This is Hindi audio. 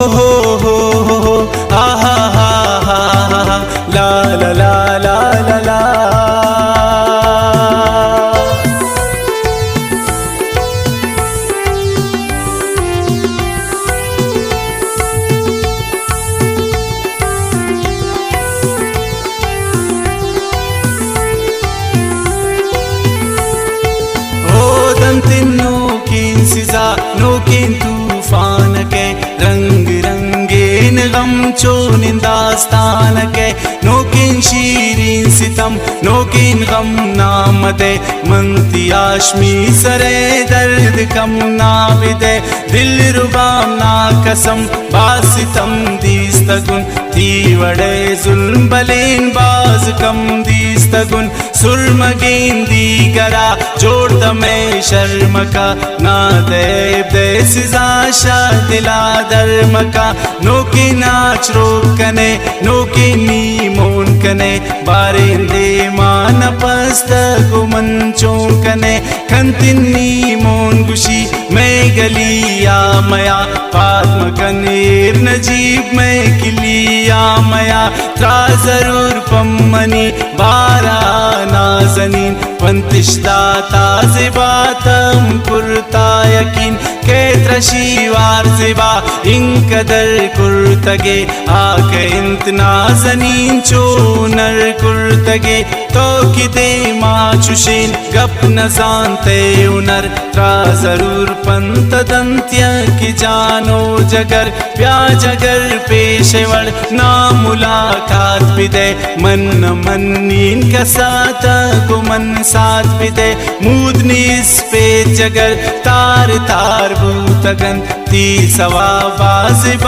हो आहा हा हा हा ला ला ला ला ला ला। नोकिन सिजा नोकिन तूफान के रंग रंगीन गम चोनिन दास्तान के नोकिन शीरीन सितम नोकिन गम नाम दे मंगती आशमी सरे दर्द कम नाविदे दिल रुबाम ना कसम बासितम दीस्तगुन तीवड़े जुल्म बलेन बाज कम दीस्तगुन सुरमगीन दी करा जोड़ दमे शर्म का ना देव दे सिजा शाह दिला धर्म का नोकी नाच रोकने नोकी नी मोन कने बारिंदे मान पस्त गुमन चौकने खंतिनी मोन गुशी मैं गलिया मया पात्म कनीर नजीब में किलिया मया त्रा जरूर पम्मनी बारा नाजनीन पंतिश्ता ताजिबातम कुर्ता यकीन केत्रशीवार जिबा इंकदर कुर्तगे आके इंत नाजनीन चोनर कुर्तगे तो किदे माचुशीन गप न जानते उनर त्रा जरूर पंत दंत्य की जानो जगर प्याजगर पेशेवर ना मुलाकात बिदे मन मन्नीन का साथ गुमन साथ बिदे मूदनीस पे जगर तार तार भूतगन ती सवा बाजिबा।